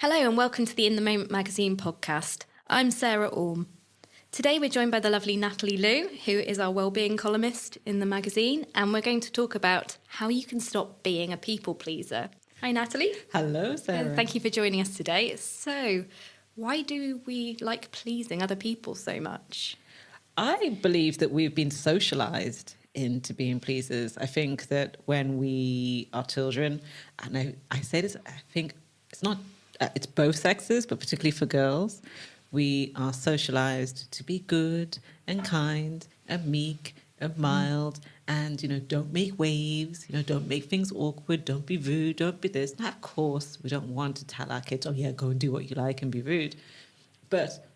Hello and welcome to the In the Moment magazine podcast. I'm Sarah Orme. Today we're joined by the lovely Natalie Lue, who is our wellbeing columnist in the magazine, and we're going to talk about how you can stop being a people pleaser. Hi Natalie. Hello Sarah. Thank you for joining us today. So, why do we like pleasing other people so much? I believe that we've been socialized into being pleasers. I think that when we are children, and I say this, I think it's both sexes, but particularly for girls, we are socialized to be good and kind and meek and mild and, don't make waves, don't make things awkward, don't be rude, don't be this. Now, of course, we don't want to tell our kids, oh, yeah, go and do what you like and be rude. But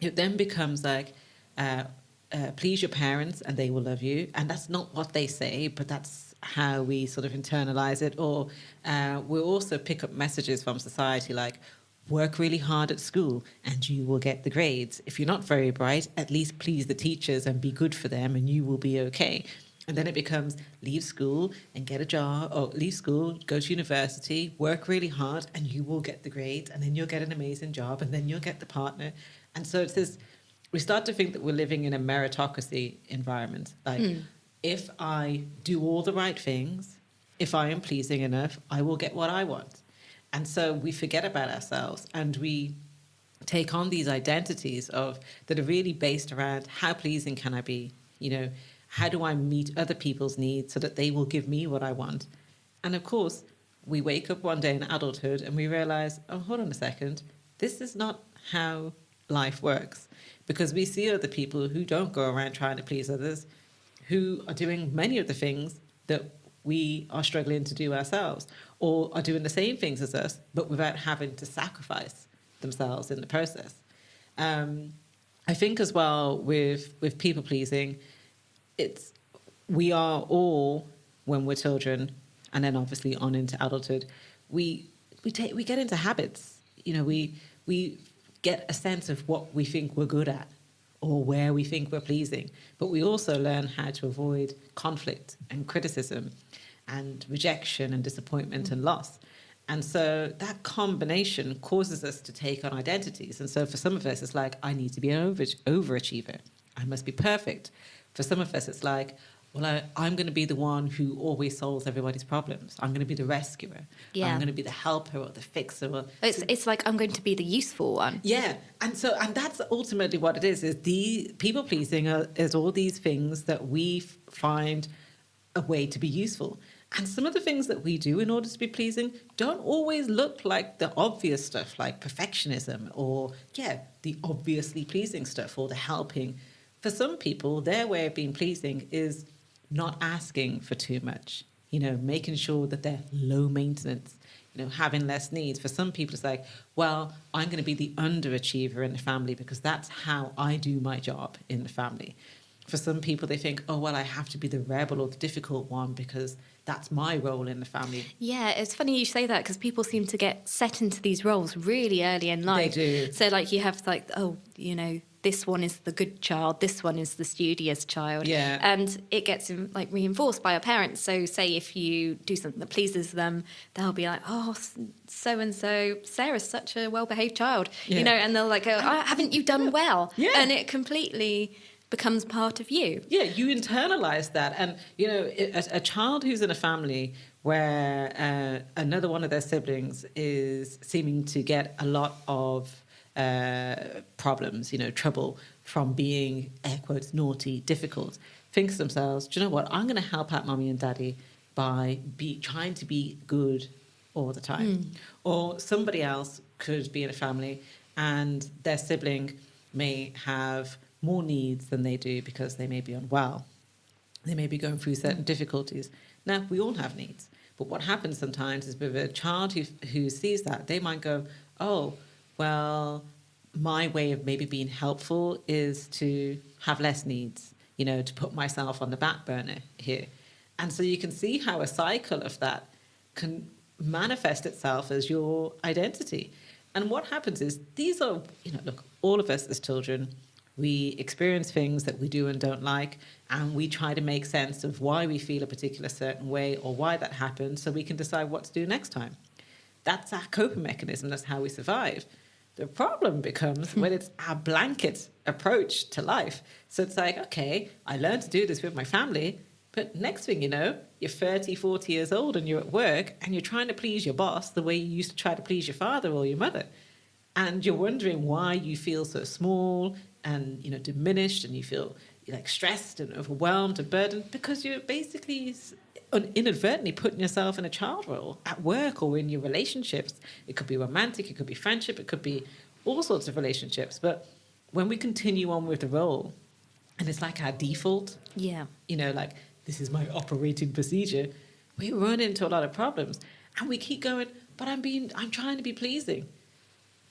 it then becomes like, please your parents and they will love you. And that's not what they say, but that's how we sort of internalize it. Or we'll also pick up messages from society like, work really hard at school and you will get the grades. If you're not very bright, at least please the teachers and be good for them and you will be okay. And then it becomes leave school and get a job, or leave school, go to university, work really hard and you will get the grades, and then you'll get an amazing job, and then you'll get the partner. And so it's this, we start to think that we're living in a meritocracy environment. Like, if I do all the right things, if I am pleasing enough, I will get what I want. And so we forget about ourselves and we take on these identities that are really based around how pleasing can I be? How do I meet other people's needs so that they will give me what I want? And of course, we wake up one day in adulthood and we realize, oh, hold on a second, this is not how life works. Because we see other people who don't go around trying to please others, who are doing many of the things that we are struggling to do ourselves, or are doing the same things as us, but without having to sacrifice themselves in the process. I think as well with people pleasing, we are all, when we're children, and then obviously on into adulthood, we get into habits. We get a sense of what we think we're good at or where we think we're pleasing. But we also learn how to avoid conflict and criticism and rejection and disappointment and loss. And so that combination causes us to take on identities. And so for some of us, it's like, I need to be an overachiever. I must be perfect. For some of us, it's like, well, I'm going to be the one who always solves everybody's problems. I'm going to be the rescuer. Yeah. I'm going to be the helper or the fixer. It's like I'm going to be the useful one. Yeah. And that's ultimately what it is the people pleasing is all these things that we find a way to be useful. And some of the things that we do in order to be pleasing don't always look like the obvious stuff, like perfectionism or, the obviously pleasing stuff or the helping. For some people, their way of being pleasing is not asking for too much, making sure that they're low maintenance, having less needs. For some people, it's like, well, I'm going to be the underachiever in the family because that's how I do my job in the family. For some people, they think, oh, well, I have to be the rebel or the difficult one because that's my role in the family. Yeah, it's funny you say that because people seem to get set into these roles really early in life. They do. So like you have like, this one is the good child, this one is the studious child. Yeah. And it gets like reinforced by our parents. So say if you do something that pleases them, they'll be like, oh, so-and-so, Sarah's such a well-behaved child. Yeah. And they'll like, oh, haven't you done well? Yeah. And it completely becomes part of you. Yeah, you internalize that. And, a child who's in a family where another one of their siblings is seeming to get a lot of problems, trouble from being, air quotes, naughty, difficult, thinks to themselves, do you know what, I'm going to help out mommy and daddy by trying to be good all the time. Or somebody else could be in a family and their sibling may have more needs than they do because they may be unwell. They may be going through certain difficulties. Now, we all have needs. But what happens sometimes is with a child who sees that, they might go, oh, well, my way of maybe being helpful is to have less needs, to put myself on the back burner here. And so you can see how a cycle of that can manifest itself as your identity. And what happens is these are, look, all of us as children, we experience things that we do and don't like, and we try to make sense of why we feel a particular certain way or why that happened so we can decide what to do next time. that's our coping mechanism. That's how we survive. The problem becomes when it's our blanket approach to life. So it's like, okay, I learned to do this with my family, but next thing you know, you're 30, 40 years old and you're at work and you're trying to please your boss the way you used to try to please your father or your mother. And you're wondering why you feel so small and, diminished, and you feel like stressed and overwhelmed and burdened because you're basically inadvertently putting yourself in a child role at work or in your relationships. It could be romantic, it could be friendship, it could be all sorts of relationships. But when we continue on with the role, and it's like our default, like this is my operating procedure, we run into a lot of problems, and we keep going. But I'm trying to be pleasing,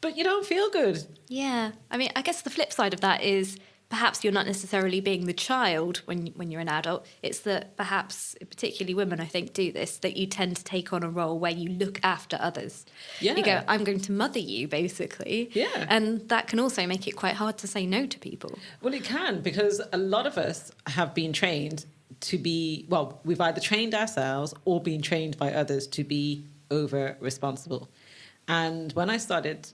but you don't feel good. Yeah, I mean, I guess the flip side of that is perhaps you're not necessarily being the child when you're an adult. It's that perhaps, particularly women, I think, do this, that you tend to take on a role where you look after others. Yeah. You go, I'm going to mother you, basically. Yeah. And that can also make it quite hard to say no to people. Well, it can, because a lot of us have been trained to be, we've either trained ourselves or been trained by others to be over-responsible. And when I started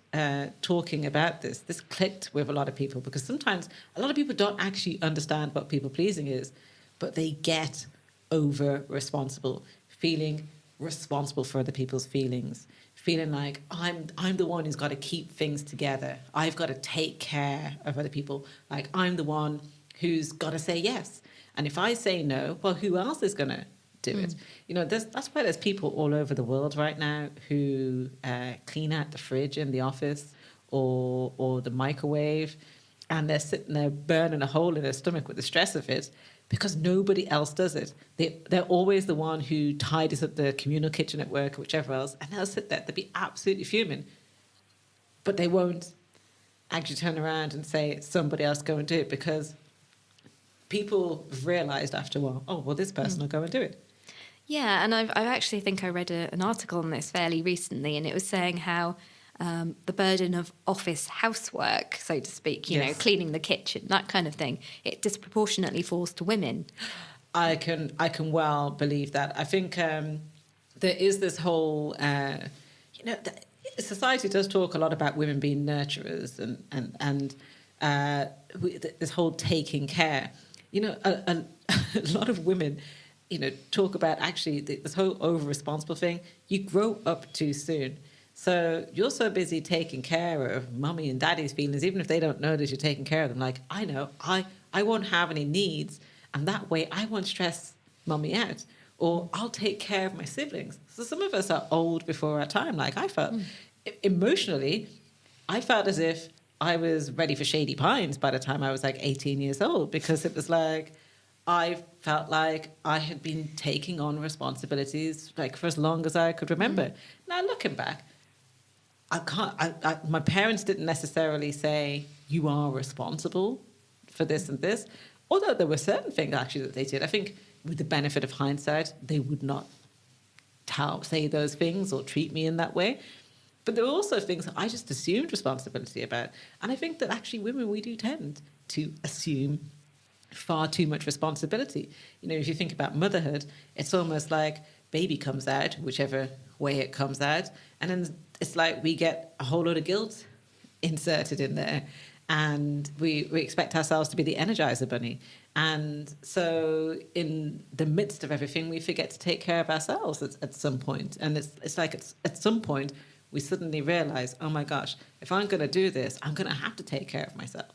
talking about this clicked with a lot of people, because sometimes a lot of people don't actually understand what people pleasing is, but they get over responsible, feeling responsible for other people's feelings, feeling like I'm the one who's got to keep things together. I've got to take care of other people. Like I'm the one who's got to say yes. And if I say no, well, who else is going to do it? That's why there's people all over the world right now who clean out the fridge in the office or the microwave, and they're sitting there burning a hole in their stomach with the stress of it because nobody else does it. They're always the one who tidies up the communal kitchen at work or whichever else, and they'll sit there, they'll be absolutely fuming, but they won't actually turn around and say somebody else go and do it, because people have realised after a while, this person will go and do it. Yeah, and I actually think I read an article on this fairly recently, and it was saying how the burden of office housework, so to speak, cleaning the kitchen, that kind of thing, it disproportionately falls to women. I can well believe that. I think there is this whole, society does talk a lot about women being nurturers and this whole taking care. A lot of women, talk about actually this whole over-responsible thing. You grow up too soon. So you're so busy taking care of mummy and daddy's feelings, even if they don't notice you're taking care of them. Like, I know, I won't have any needs, and that way I won't stress mummy out, or I'll take care of my siblings. So some of us are old before our time. Like I felt emotionally, I felt as if I was ready for Shady Pines by the time I was like 18 years old, because it was like, I felt like I had been taking on responsibilities like for as long as I could remember. Now looking back, my parents didn't necessarily say you are responsible for this and this, although there were certain things actually that they did. I think with the benefit of hindsight, they would not say those things or treat me in that way. But there were also things that I just assumed responsibility about. And I think that actually women, we do tend to assume far too much responsibility. If you think about motherhood, it's almost like baby comes out, whichever way it comes out, and then it's like we get a whole load of guilt inserted in there, and we expect ourselves to be the Energizer Bunny. And so in the midst of everything, we forget to take care of ourselves at some point. And it's like at some point, we suddenly realize, oh my gosh, if I'm going to do this, I'm going to have to take care of myself.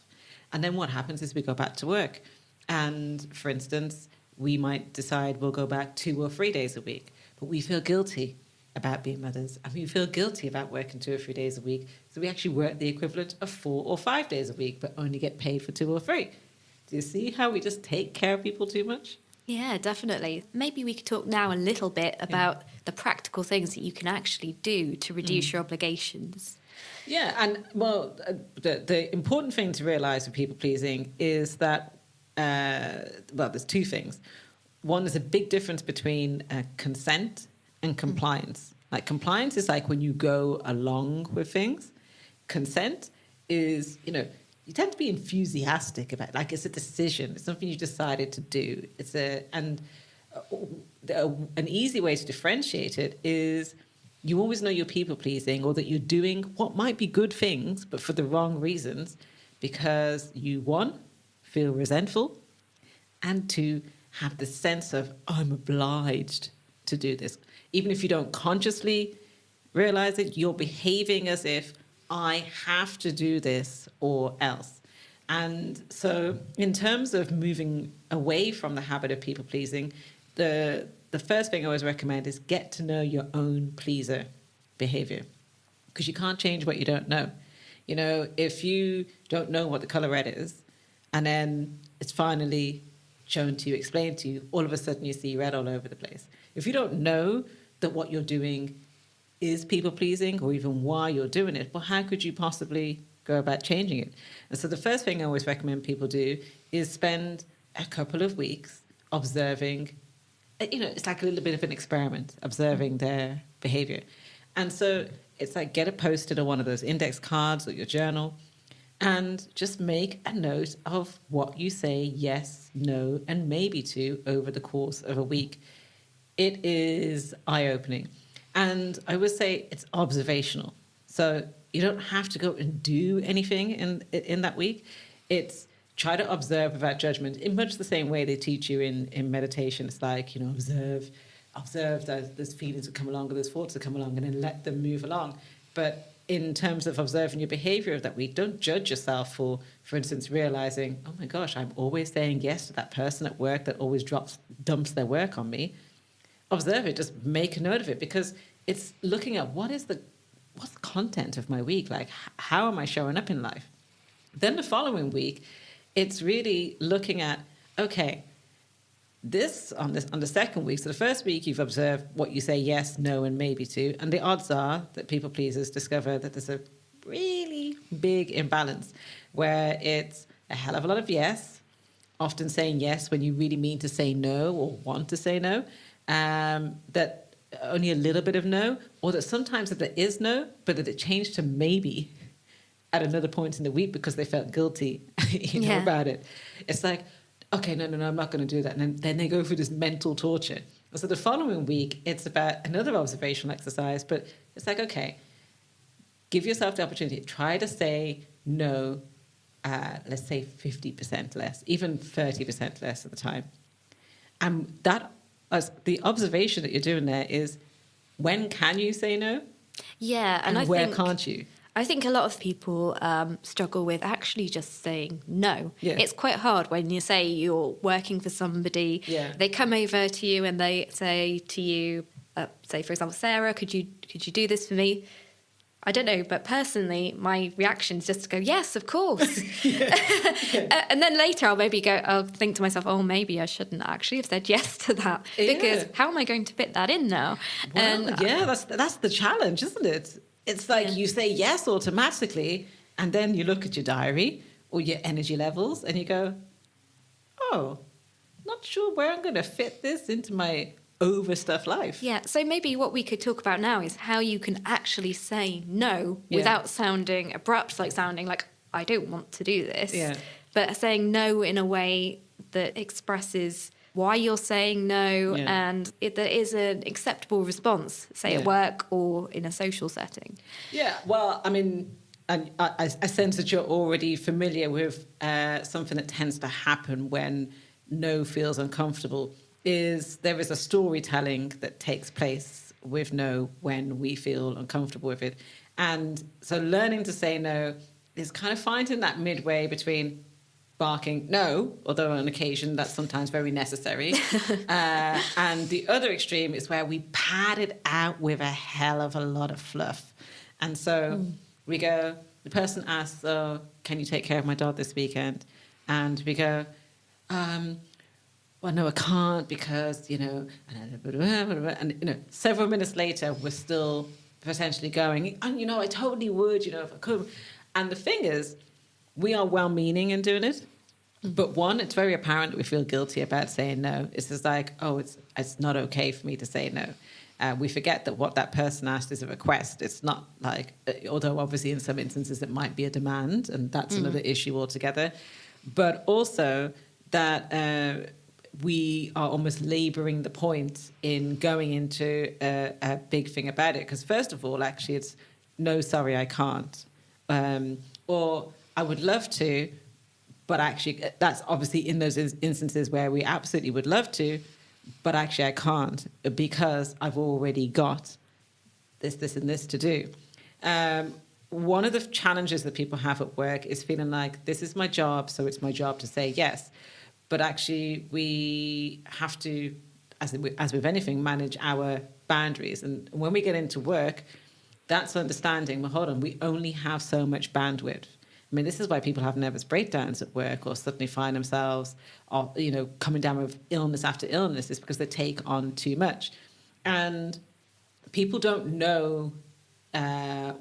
And then what happens is we go back to work. And for instance, we might decide we'll go back 2 or 3 days a week, but we feel guilty about being mothers, and we feel guilty about working 2 or 3 days a week. So we actually work the equivalent of 4 or 5 days a week, but only get paid for 2 or 3. Do you see how we just take care of people too much? Yeah, definitely. Maybe we could talk now a little bit about the practical things that you can actually do to reduce your obligations. Yeah, and the important thing to realise with people pleasing is that there's 2 things. One, there's a big difference between consent and compliance. Like compliance is like when you go along with things. Consent is, you tend to be enthusiastic about it. Like it's a decision. It's something you decided to do. An easy way to differentiate it is you always know you're people pleasing, or that you're doing what might be good things, but for the wrong reasons, because you, one, feel resentful, and two, have the sense of, I'm obliged to do this. Even if you don't consciously realize it, you're behaving as if I have to do this or else. And so in terms of moving away from the habit of people pleasing, the first thing I always recommend is get to know your own pleaser behavior, because you can't change what you don't know. You know, if you don't know what the color red is, and then it's finally shown to you, explained to you, all of a sudden you see red all over the place. If you don't know that what you're doing is people pleasing, or even why you're doing it, well, how could you possibly go about changing it? And so the first thing I always recommend people do is spend a couple of weeks observing. You know, it's like a little bit of an experiment, observing their behavior. And so it's like, get it posted on one of those index cards or your journal, and just make a note of what you say yes, no, and maybe to over the course of a week. It is eye-opening. And I would say it's observational. So you don't have to go and do anything in that week. It's try to observe without judgment, in much the same way they teach you in meditation. It's like, you know, observe that there's feelings that come along, or there's thoughts that come along, and then let them move along. But in terms of observing your behavior of that week, don't judge yourself for instance, realizing, oh my gosh, I'm always saying yes to that person at work that always dumps their work on me. Observe it, just make a note of it, because it's looking at what's the content of my week, like how am I showing up in life? Then the following week, it's really looking at, okay, this on the second week. So the first week you've observed what you say yes, no, and maybe to, and the odds are that people pleasers discover that there's a really big imbalance where it's a hell of a lot of yes, often saying yes when you really mean to say no or want to say no, that only a little bit of no, or that sometimes that there is no, but that it changed to maybe at another point in the week because they felt guilty about it. It's like, okay, no, I'm not going to do that. And then they go through this mental torture. So the following week, it's about another observational exercise, but it's like, okay, give yourself the opportunity. Try to say no, let's say 50% less, even 30% less at the time. And that, the observation that you're doing there is, when can you say no? Yeah, and where can't you? I think a lot of people struggle with actually just saying no. Yeah. It's quite hard when you say you're working for somebody. Yeah. They come over to you and they say to you, say, for example, Sarah, could you do this for me? I don't know, but personally, my reaction is just to go, yes, of course. And then later I'll think to myself, oh, maybe I shouldn't actually have said yes to that, because how am I going to fit that in now? Well, that's the challenge, isn't it? It's like you say yes automatically, and then you look at your diary or your energy levels and you go, oh, not sure where I'm going to fit this into my overstuffed life. Yeah, so maybe what we could talk about now is how you can actually say no without sounding abrupt, like sounding like, I don't want to do this. Yeah. But saying no in a way that expresses why you're saying no, and there is an acceptable response, say at work or in a social setting. Yeah, well, I mean, I sense that you're already familiar with something that tends to happen when no feels uncomfortable. There is a storytelling that takes place with no when we feel uncomfortable with it. And so learning to say no is kind of finding that midway between barking no, although on occasion that's sometimes very necessary. And the other extreme is where we pad it out with a hell of a lot of fluff. And so we go, the person asks, oh, can you take care of my dog this weekend? And we go, well, no, I can't because, and several minutes later, we're still potentially going, and, I totally would, if I could. And the thing is, we are well-meaning in doing it. But one, it's very apparent that we feel guilty about saying no. It's just like, oh, it's not okay for me to say no. We forget that what that person asked is a request. It's not like, although obviously in some instances it might be a demand, and that's another issue altogether. But also that we are almost laboring the point in going into a big thing about it. Because first of all, actually, it's no, sorry, I can't. Or I would love to, but actually, that's obviously in those instances where we absolutely would love to, but actually I can't because I've already got this, and this to do. One of the challenges that people have at work is feeling like this is my job, so it's my job to say yes. But actually, we have to, as with anything, manage our boundaries. And when we get into work, that's understanding, well, hold on, we only have so much bandwidth. I mean, this is why people have nervous breakdowns at work or suddenly find themselves, coming down with illness after illness, is because they take on too much. And people don't know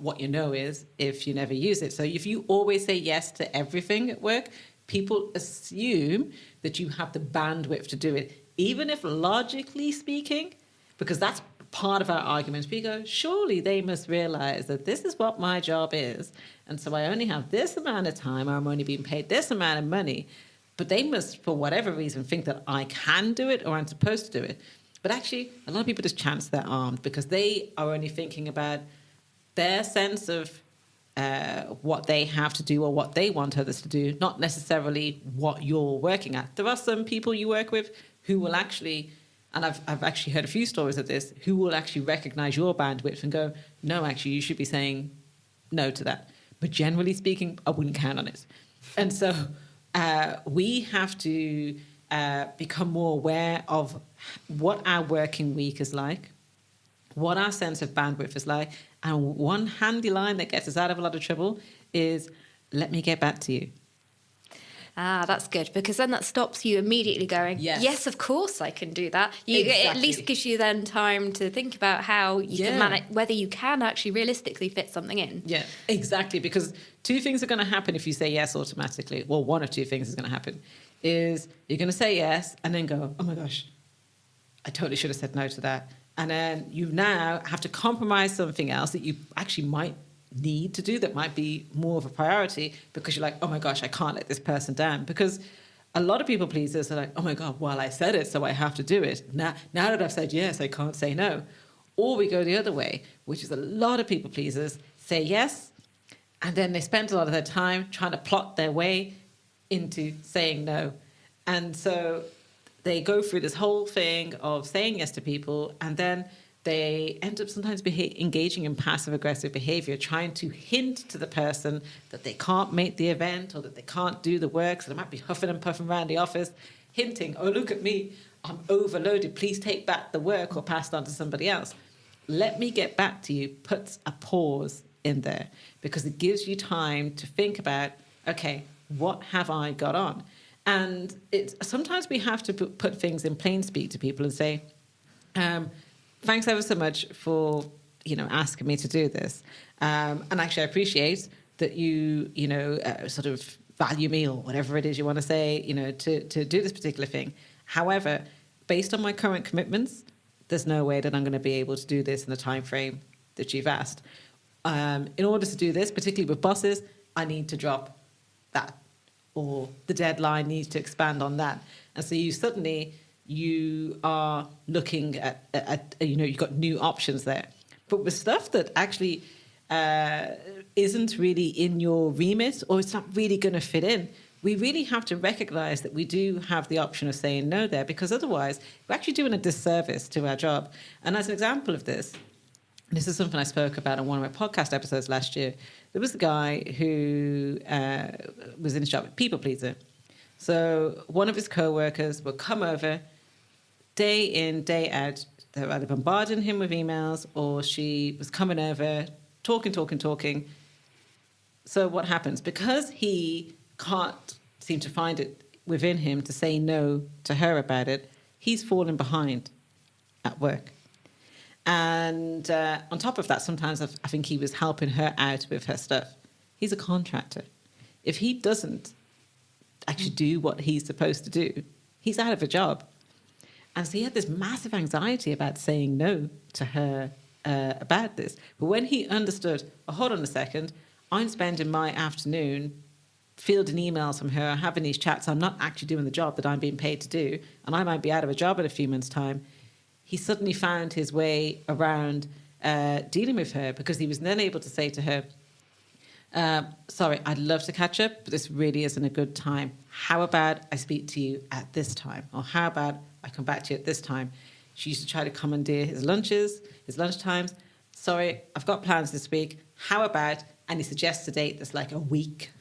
what your no is if you never use it. So if you always say yes to everything at work, people assume that you have the bandwidth to do it, even if logically speaking, because that's part of our arguments. We go, surely they must realize that this is what my job is. And so I only have this amount of time, or I'm only being paid this amount of money. But they must, for whatever reason, think that I can do it or I'm supposed to do it. But actually, a lot of people just chance their arm because they are only thinking about their sense of what they have to do or what they want others to do, not necessarily what you're working at. There are some people you work with who will actually, and I've actually heard a few stories of this, who will actually recognize your bandwidth and go, no, actually, you should be saying no to that. But generally speaking, I wouldn't count on it. And so we have to become more aware of what our working week is like, what our sense of bandwidth is like. And one handy line that gets us out of a lot of trouble is, let me get back to you. Ah, that's good, because then that stops you immediately going, yes, of course I can do that. It at least gives you then time to think about how you can manage, whether you can actually realistically fit something in. Yeah, exactly, because two things are going to happen if you say yes automatically. Well, one of two things is going to happen. Is you're going to say yes and then go, oh my gosh, I totally should have said no to that. And then you now have to compromise something else that you actually might need to do that might be more of a priority because you're like, oh my gosh, I can't let this person down. Because a lot of people pleasers are like, oh my God, well, I said it, so I have to do it. Now that I've said yes, I can't say no. Or we go the other way, which is a lot of people pleasers say yes, and then they spend a lot of their time trying to plot their way into saying no. And so they go through this whole thing of saying yes to people, and then they end up sometimes engaging in passive-aggressive behavior, trying to hint to the person that they can't make the event or that they can't do the work. So they might be huffing and puffing around the office, hinting, oh, look at me, I'm overloaded, please take back the work or pass it on to somebody else. Let me get back to you puts a pause in there because it gives you time to think about, okay, what have I got on? And sometimes we have to put things in plain speak to people and say, thanks ever so much for, asking me to do this. And actually, I appreciate that you sort of value me or whatever it is you want to say, to do this particular thing. However, based on my current commitments, there's no way that I'm going to be able to do this in the time frame that you've asked. In order to do this, particularly with bosses, I need to drop that, or the deadline needs to expand on that. And so you are looking at you've got new options there. But with stuff that actually isn't really in your remit, or it's not really going to fit in, we really have to recognize that we do have the option of saying no there, because otherwise we're actually doing a disservice to our job. And as an example of this is something I spoke about on one of my podcast episodes last year. There was a guy who was in his job, people pleaser. So one of his co-workers would come over day in, day out. They were either bombarding him with emails or she was coming over, talking. So what happens? Because he can't seem to find it within him to say no to her about it, he's falling behind at work. And on top of that, sometimes I think he was helping her out with her stuff. He's a contractor. If he doesn't actually do what he's supposed to do, he's out of a job. And so he had this massive anxiety about saying no to her about this. But when he understood, oh, hold on a second, I'm spending my afternoon fielding emails from her, having these chats, I'm not actually doing the job that I'm being paid to do, and I might be out of a job in a few months' time, he suddenly found his way around dealing with her, because he was then able to say to her, sorry, I'd love to catch up, but this really isn't a good time. How about I speak to you at this time? Or how about I come back to you at this time? She used to try to commandeer his lunches, his lunchtimes. Sorry, I've got plans this week. How about, and he suggests a date that's like a week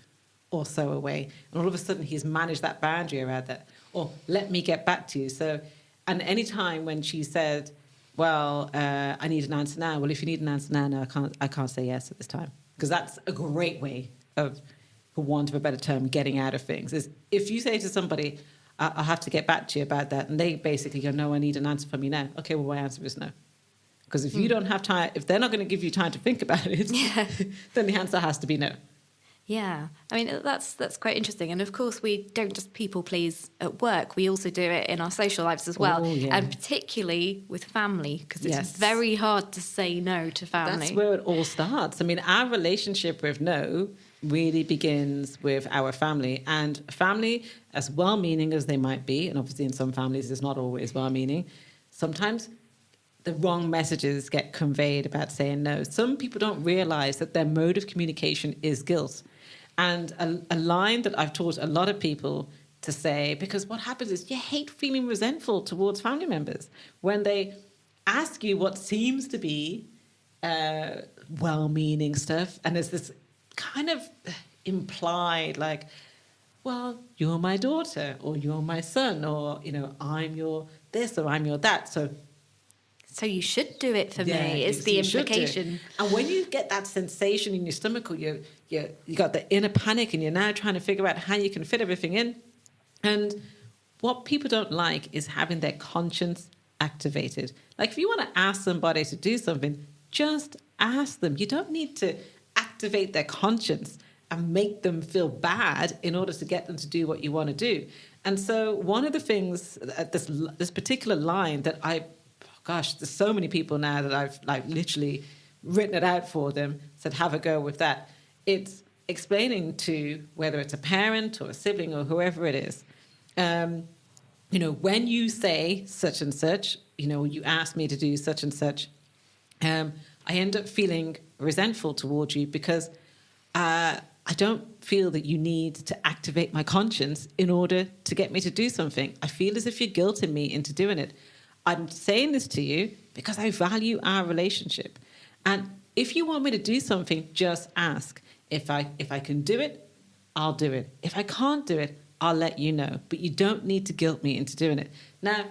or so away. And all of a sudden he's managed that boundary around that. Or let me get back to you. So, and any time when she said, well, I need an answer now. Well, if you need an answer now, no, I can't say yes at this time. Because that's a great way of, for want of a better term, getting out of things. Is if you say to somebody, I'll have to get back to you about that, and they basically go, no, I need an answer from you now. Okay, well, my answer is no. Because if you don't have time, if they're not going to give you time to think about it, then the answer has to be no. Yeah, I mean, that's quite interesting. And of course, we don't just people please at work. We also do it in our social lives as well. Oh, yeah. And particularly with family, because it's very hard to say no to family. That's where it all starts. I mean, our relationship with no really begins with our family. And family, as well-meaning as they might be, and obviously in some families it's not always well-meaning, sometimes the wrong messages get conveyed about saying no. Some people don't realize that their mode of communication is guilt. And a line that I've taught a lot of people to say, because what happens is you hate feeling resentful towards family members when they ask you what seems to be well-meaning stuff, and there's this kind of implied like, well, you're my daughter, or you're my son, or, you know, I'm your this, or I'm your that. So you should do it for me, is the implication. And when you get that sensation in your stomach, or you got the inner panic, and you're now trying to figure out how you can fit everything in. And what people don't like is having their conscience activated. Like, if you want to ask somebody to do something, just ask them. You don't need to activate their conscience and make them feel bad in order to get them to do what you want to do. And so one of the things, this particular line that gosh, there's so many people now that I've like literally written it out for them, said have a go with that. It's explaining to, whether it's a parent or a sibling or whoever it is, you know, when you say such and such, you know, you ask me to do such and such, I end up feeling resentful towards you because I don't feel that you need to activate my conscience in order to get me to do something. I feel as if you're guilting me into doing it. I'm saying this to you because I value our relationship. And if you want me to do something, just ask. If I can do it, I'll do it. If I can't do it, I'll let you know. But you don't need to guilt me into doing it. Now,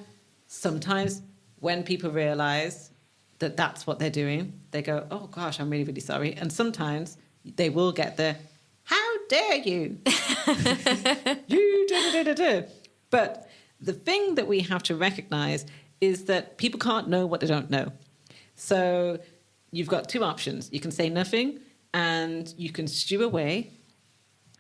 sometimes when people realize that that's what they're doing, they go, oh gosh, I'm really, really sorry. And sometimes they will get the, how dare you? You do. But the thing that we have to recognize is that people can't know what they don't know. So you've got two options. You can say nothing and you can stew away,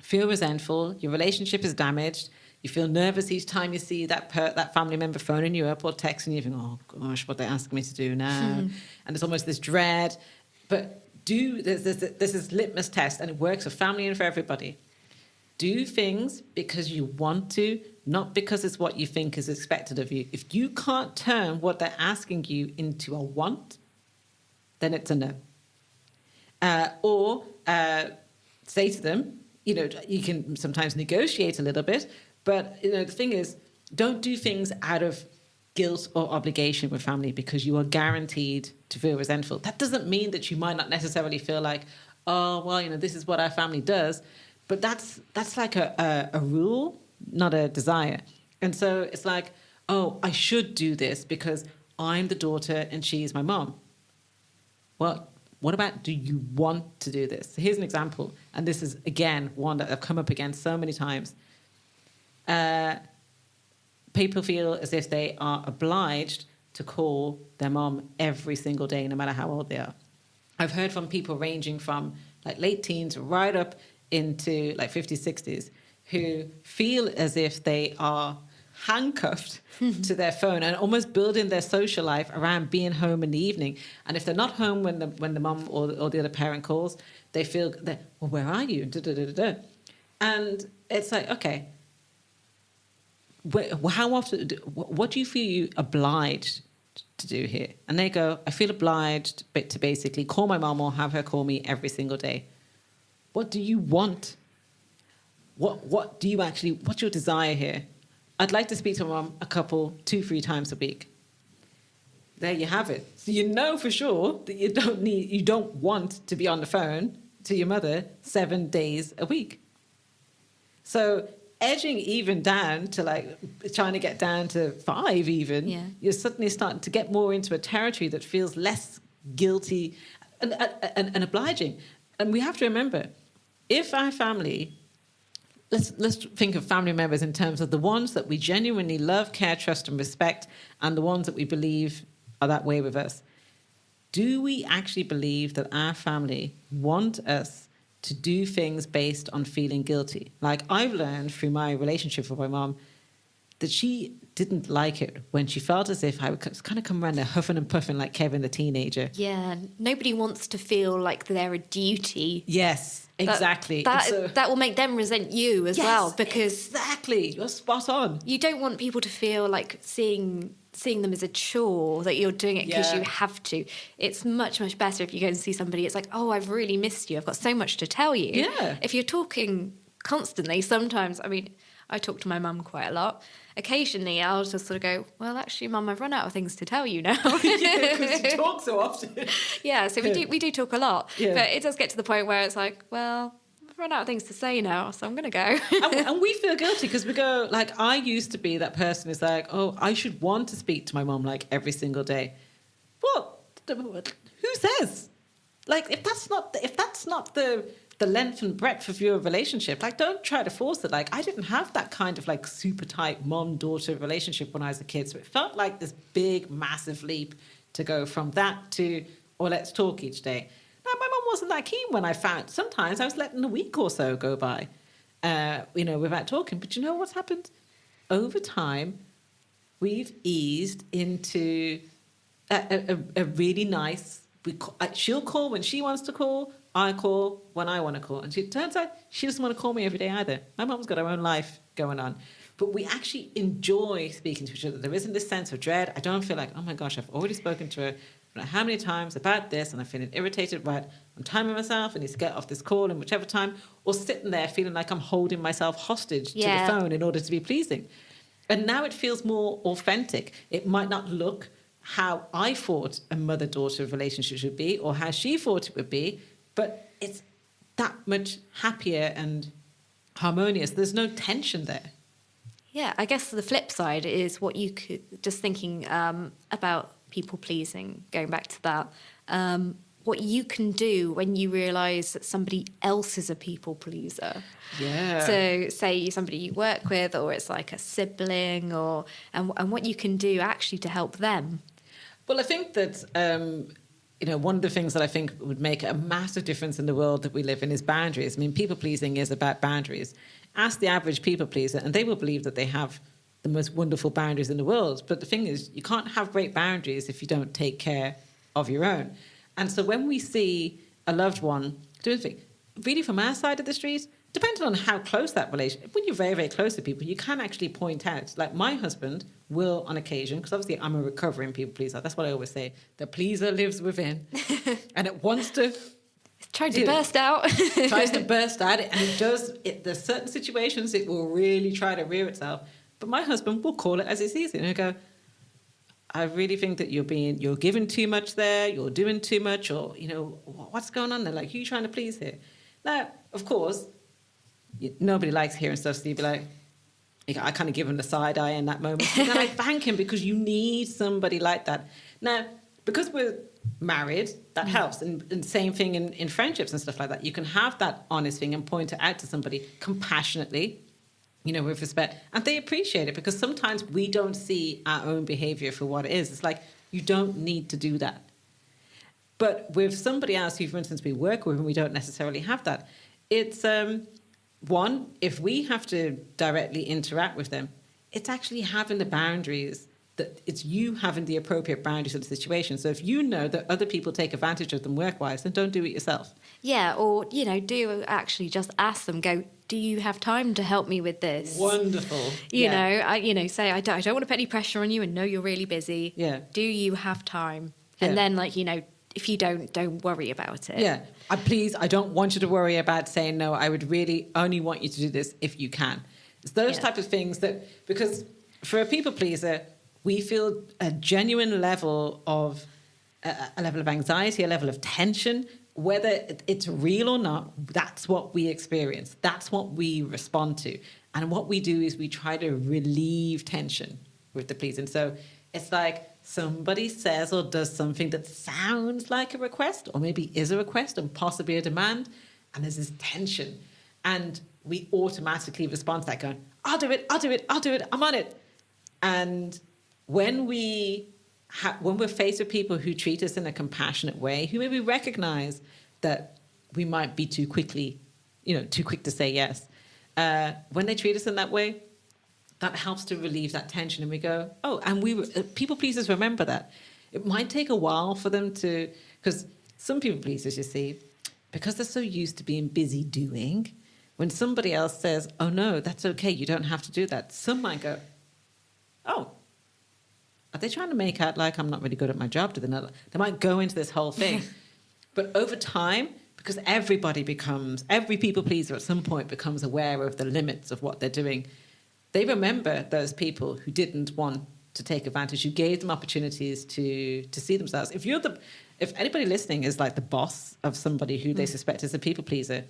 feel resentful, your relationship is damaged, you feel nervous each time you see that family member phoning you up or texting you, think, oh gosh, what they're asking me to do now. And it's almost this dread. But there's this litmus test, and it works for family and for everybody. Do things because you want to, not because it's what you think is expected of you. If you can't turn what they're asking you into a want, then it's a no. Or say to them, you know, you can sometimes negotiate a little bit, but you know, the thing is, don't do things out of guilt or obligation with family because you are guaranteed to feel resentful. That doesn't mean that you might not necessarily feel like, oh, well, you know, this is what our family does. But that's like a rule, not a desire. And so it's like, oh, I should do this because I'm the daughter and she's my mom. Well, what about, do you want to do this? So here's an example. And this is, again, one that I've come up against so many times. People feel as if they are obliged to call their mom every single day, no matter how old they are. I've heard from people ranging from like late teens right up into like 50s, 60s, who feel as if they are handcuffed to their phone and almost building their social life around being home in the evening. And if they're not home when the mum or the other parent calls, they feel that, well, where are you? And it's like, okay, how often, what do you feel you obliged to do here? And they go, I feel obliged to basically call my mom or have her call me every single day. What do you want? What do you actually, what's your desire here? I'd like to speak to my mom 2-3 times a week. There you have it. So you know for sure that you don't want to be on the phone to your mother 7 days a week. So edging even down to like trying to get down to 5 even, you're suddenly starting to get more into a territory that feels less guilty and obliging. And we have to remember, if our family, let's think of family members in terms of the ones that we genuinely love, care, trust, and respect, and the ones that we believe are that way with us. Do we actually believe that our family want us to do things based on feeling guilty? Like, I've learned through my relationship with my mom that she didn't like it when she felt as if I would kind of come around there huffing and puffing like Kevin the teenager. Yeah, nobody wants to feel like they're a duty. Yes, exactly. That will make them resent you as well, because exactly, you're spot on. You don't want people to feel like seeing them as a chore, that you're doing it because you have to. It's much, much better if you go and see somebody. It's like, oh, I've really missed you. I've got so much to tell you. Yeah. If you're talking constantly, sometimes, I mean, I talk to my mum quite a lot. Occasionally, I'll just sort of go, well, actually, Mum, I've run out of things to tell you now. Yeah, because you talk so often. Yeah, so we do talk a lot. Yeah. But it does get to the point where it's like, well, I've run out of things to say now, so I'm going to go. and we feel guilty because we go, like, I used to be that person who's like, oh, I should want to speak to my mum like every single day. Well, who says? Like, if that's not the length and breadth of your relationship, like, don't try to force it. Like, I didn't have that kind of like super tight mom-daughter relationship when I was a kid, so it felt like this big massive leap to go from that to, or let's talk each day. Now, my mom wasn't that keen when I found, sometimes I was letting a week or so go by, without talking. But you know what's happened? Over time, we've eased into a really nice, she'll call when she wants to call, I call when I want to call. And it turns out she doesn't want to call me every day either. My mum's got her own life going on. But we actually enjoy speaking to each other. There isn't this sense of dread. I don't feel like, oh my gosh, I've already spoken to her how many times about this and I'm feeling irritated, right? I'm timing myself, I need to get off this call in whichever time, or sitting there feeling like I'm holding myself hostage to the phone in order to be pleasing. And now it feels more authentic. It might not look how I thought a mother-daughter relationship should be or how she thought it would be, but it's that much happier and harmonious. There's no tension there. Yeah, I guess the flip side is what you could, just thinking about people pleasing, going back to that, what you can do when you realise that somebody else is a people pleaser. Yeah. So say somebody you work with, or it's like a sibling, and what you can do actually to help them. Well, I think that one of the things that I think would make a massive difference in the world that we live in is boundaries. I mean, people pleasing is about boundaries. Ask the average people pleaser, and they will believe that they have the most wonderful boundaries in the world. But the thing is, you can't have great boundaries if you don't take care of your own. And so when we see a loved one doing things, really from our side of the street, depending on how close that relationship, when you're very, very close to people, you can actually point out. Like my husband will, on occasion, because obviously I'm a recovering people pleaser. That's what I always say. The pleaser lives within, and it wants to. It's trying to burst out. Tries to burst out, and it does. There's certain situations it will really try to rear itself. But my husband will call it as he sees it, and he'll go, I really think that you're giving too much there, you're doing too much, or, what's going on there? Like, who are you trying to please here? Now, of course, nobody likes hearing stuff, so you'd be like, I kind of give him the side eye in that moment. And then I thank him because you need somebody like that. Now, because we're married, that helps. And same thing in friendships and stuff like that. You can have that honest thing and point it out to somebody compassionately, with respect. And they appreciate it because sometimes we don't see our own behavior for what it is. It's like, you don't need to do that. But with somebody else who, for instance, we work with and we don't necessarily have that, it's, one, if we have to directly interact with them, it's actually having the boundaries that it's you having the appropriate boundaries of the situation. So if you know that other people take advantage of them work-wise, then don't do it yourself. Yeah, or, do actually just ask them, go, do you have time to help me with this? Wonderful. Say, I don't want to put any pressure on you and know you're really busy. Yeah. Do you have time? Yeah. And then, if you don't worry about it. Yeah. I don't want you to worry about saying no. I would really only want you to do this if you can. It's those type of things that, because for a people pleaser, we feel a genuine level of a level of anxiety, a level of tension, whether it's real or not. That's what we experience. That's what we respond to. And what we do is we try to relieve tension with the pleasing. So it's like somebody says or does something that sounds like a request, or maybe is a request and possibly a demand, and there's this tension. And we automatically respond to that going, I'll do it, I'm on it. And when we're faced with people who treat us in a compassionate way, who maybe recognize that we might be too quick to say yes, when they treat us in that way, that helps to relieve that tension. And we go, people pleasers remember that. It might take a while for them to, because some people pleasers, you see, because they're so used to being busy doing, when somebody else says, oh no, that's okay, you don't have to do that, some might go, oh, are they trying to make out like I'm not really good at my job? They might go into this whole thing. But over time, because every people pleaser at some point becomes aware of the limits of what they're doing, they remember those people who didn't want to take advantage, who gave them opportunities to see themselves. If anybody listening is like the boss of somebody who they suspect is a people pleaser,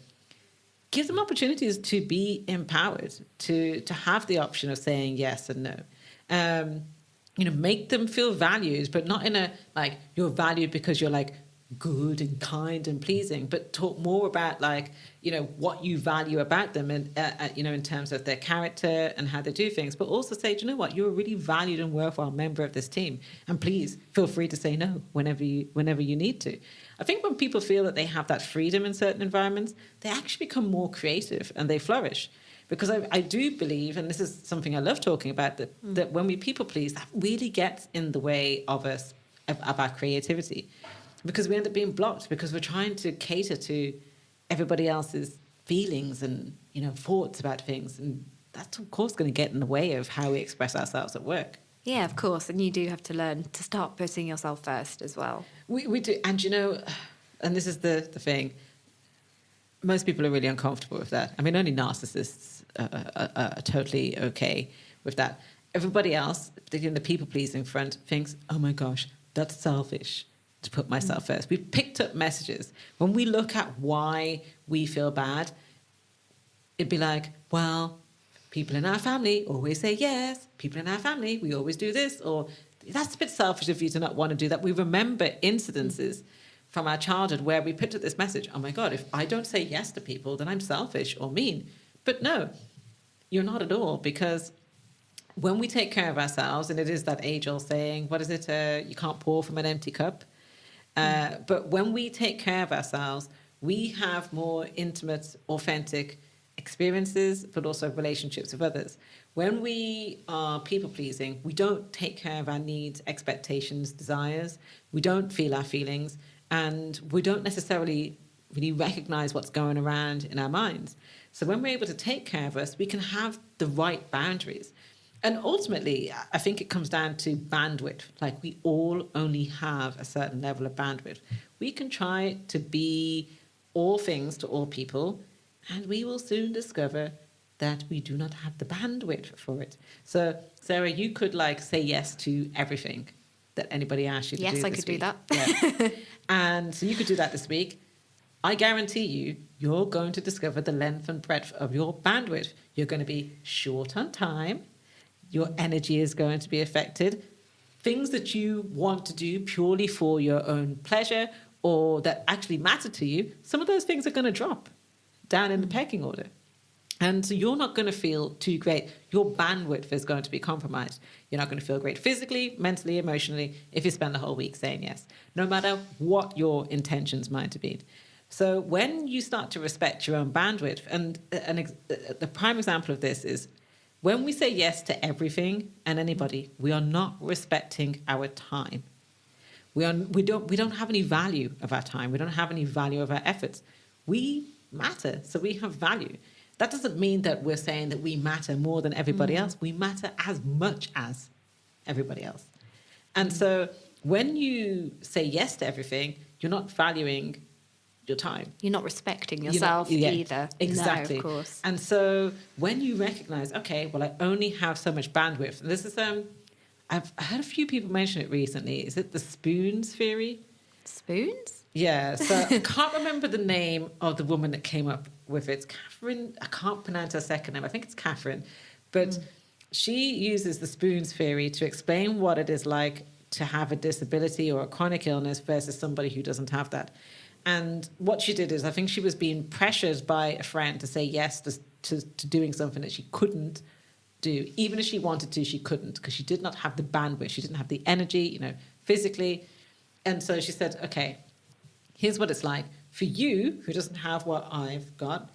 give them opportunities to be empowered, to have the option of saying yes and no. Make them feel valued, but not in a, like, you're valued because you're like good and kind and pleasing, but talk more about what you value about them and, in terms of their character and how they do things, but also say, do you know what, you're a really valued and worthwhile member of this team. And please feel free to say no whenever you need to. I think when people feel that they have that freedom in certain environments, they actually become more creative and they flourish. Because I do believe, and this is something I love talking about, that when we people please, that really gets in the way of us, of our creativity. Because we end up being blocked because we're trying to cater to everybody else's feelings and, thoughts about things. And that's, of course, going to get in the way of how we express ourselves at work. Yeah, of course. And you do have to learn to start putting yourself first as well. We do. And, and this is the thing. Most people are really uncomfortable with that. I mean, only narcissists are totally okay with that. Everybody else, particularly in the people-pleasing front, thinks, oh my gosh, that's selfish to put myself first. We've picked up messages. When we look at why we feel bad, it'd be like, well, people in our family always say yes. People in our family, we always do this. Or that's a bit selfish of you to not want to do that. We remember incidences from our childhood where we picked up this message, oh my God, if I don't say yes to people, then I'm selfish or mean. But no, you're not at all, because when we take care of ourselves, and it is that age-old saying, what is it? You can't pour from an empty cup. But when we take care of ourselves, we have more intimate, authentic experiences, but also relationships with others. When we are people-pleasing, we don't take care of our needs, expectations, desires. We don't feel our feelings, and we don't necessarily really recognize what's going around in our minds. So when we're able to take care of us, we can have the right boundaries. And ultimately, I think it comes down to bandwidth. Like, we all only have a certain level of bandwidth. We can try to be all things to all people, and we will soon discover that we do not have the bandwidth for it. So, Sarah, you could say yes to everything that anybody asked you to do this week. Yes, I could do that. Yeah. And so you could do that this week. I guarantee you're going to discover the length and breadth of your bandwidth. You're going to be short on time. Your energy is going to be affected. Things that you want to do purely for your own pleasure or that actually matter to you, some of those things are going to drop down in the pecking order. And so you're not going to feel too great. Your bandwidth is going to be compromised. You're not going to feel great physically, mentally, emotionally if you spend the whole week saying yes, no matter what your intentions might have been. So when you start to respect your own bandwidth, and the prime example of this is when we say yes to everything and anybody, we are not respecting our time. We don't have any value of our time. We don't have any value of our efforts. We matter, so we have value. That doesn't mean that we're saying that we matter more than everybody else. We matter as much as everybody else. And so when you say yes to everything, you're not valuing your time. You're not respecting yourself either. Exactly. No, of course. And so when you recognize, okay, well, I only have so much bandwidth. And this is, I've heard a few people mention it recently. Is it the spoons theory? Spoons? Yeah. So I can't remember the name of the woman that came up with it. It's Catherine. I can't pronounce her second name. I think it's Catherine. But she uses the spoons theory to explain what it is like to have a disability or a chronic illness versus somebody who doesn't have that. And what she did is, I think she was being pressured by a friend to say yes to doing something that she couldn't do. Even if she wanted to, she couldn't, because she did not have the bandwidth. She didn't have the energy, physically. And so she said, okay, here's what it's like. For you, who doesn't have what I've got,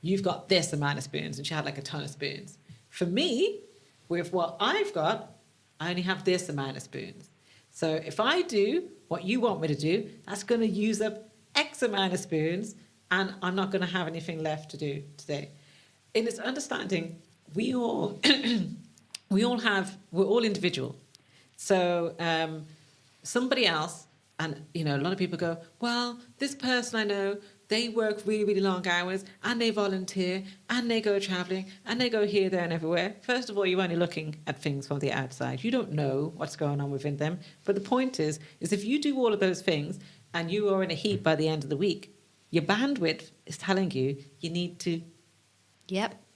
you've got this amount of spoons. And she had like a ton of spoons. For me, with what I've got, I only have this amount of spoons. So if I do what you want me to do, that's going to use up X amount of spoons, and I'm not going to have anything left to do today. In this understanding, we're all individual. So somebody else, and a lot of people go, well, this person I know, they work really, really long hours, and they volunteer, and they go traveling, and they go here, there, and everywhere. First of all, you're only looking at things from the outside. You don't know what's going on within them. But the point is if you do all of those things, and you are in a heap by the end of the week, your bandwidth is telling you need to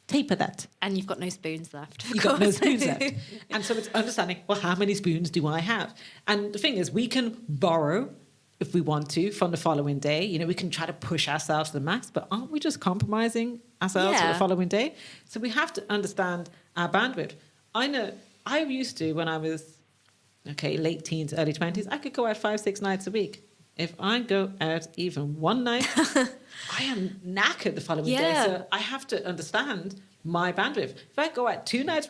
taper that. And you've got no spoons left. You've got no spoons left. And so it's understanding, well, how many spoons do I have? And the thing is, we can borrow, if we want to, from the following day. We can try to push ourselves to the max, but aren't we just compromising ourselves for the following day? So we have to understand our bandwidth. I know I used to, when I was, late teens, early 20s, I could go out 5-6 nights a week. If I go out even one night, I am knackered the following day. So I have to understand my bandwidth. If I go out 2 nights,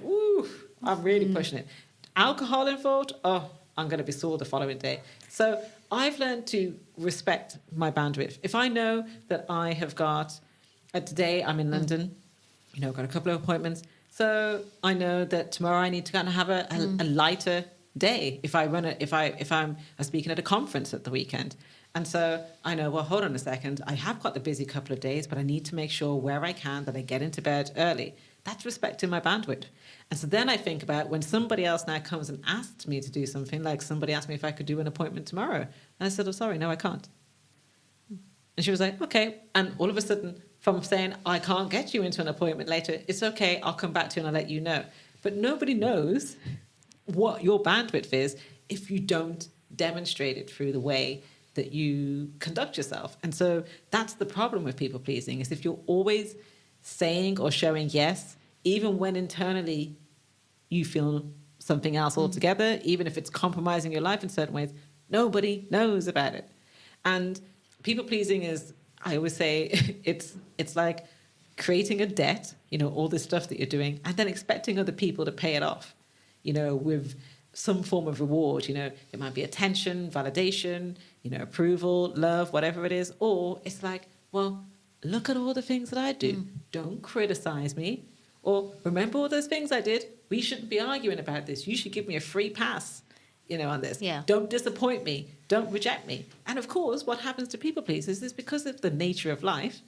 I'm really pushing it. Alcohol involved, I'm going to be sore the following day. So I've learned to respect my bandwidth. If I know that I have got, today I'm in London, I've got a couple of appointments. So I know that tomorrow I need to kind of have a lighter day if I'm speaking at a conference at the weekend. And so I know, well, hold on a second, I have got the busy couple of days, but I need to make sure where I can that I get into bed early. That's respecting my bandwidth. And so then I think about when somebody else now comes and asks me to do something, like somebody asked me if I could do an appointment tomorrow, and I said, oh, sorry, no, I can't. And she was like, okay. And all of a sudden, from saying I can't get you into an appointment later, it's okay, I'll come back to you and I'll let you know. But nobody knows what your bandwidth is if you don't demonstrate it through the way that you conduct yourself. And so that's the problem with people pleasing, is if you're always saying or showing yes, even when internally you feel something else altogether, even if it's compromising your life in certain ways, nobody knows about it. And people pleasing is, I always say, it's like creating a debt, all this stuff that you're doing, and then expecting other people to pay it off. With some form of reward. It might be attention, validation, approval, love, whatever it is. Or it's like, well, look at all the things that I do. Don't criticize me. Or remember all those things I did? We shouldn't be arguing about this. You should give me a free pass, on this. Yeah. Don't disappoint me. Don't reject me. And of course, what happens to people pleasers is because of the nature of life,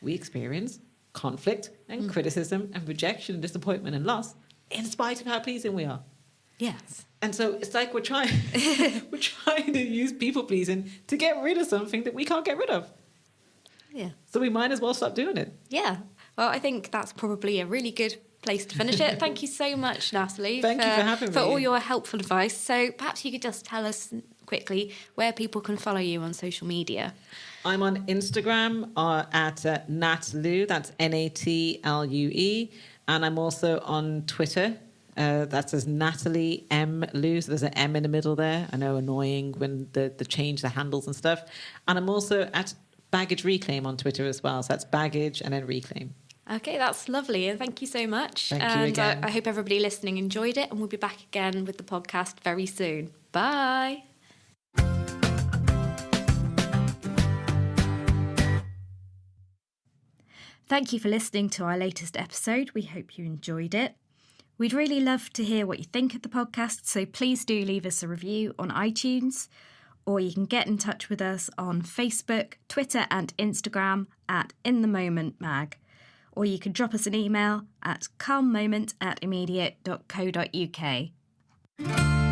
we experience conflict and criticism and rejection and disappointment and loss, in spite of how pleasing we are. Yes. And so it's like we're trying to use people pleasing to get rid of something that we can't get rid of. Yeah. So we might as well stop doing it. Yeah. Well, I think that's probably a really good place to finish it. Thank you so much, Natalie. Thank you for having me. For all your helpful advice. So perhaps you could just tell us quickly where people can follow you on social media. I'm on Instagram at Natlue, that's Natlue. And I'm also on Twitter. That says Natalie M. Lue. So there's an M in the middle there. I know, annoying when the change the handles and stuff. And I'm also at Baggage Reclaim on Twitter as well. So that's baggage and then reclaim. Okay, that's lovely. And thank you so much. Thank you and again. I hope everybody listening enjoyed it. And we'll be back again with the podcast very soon. Bye. Thank you for listening to our latest episode. We hope you enjoyed it. We'd really love to hear what you think of the podcast, so please do leave us a review on iTunes, or you can get in touch with us on Facebook, Twitter and Instagram at InTheMomentMag, or you can drop us an email at calmmoment@immediate.co.uk.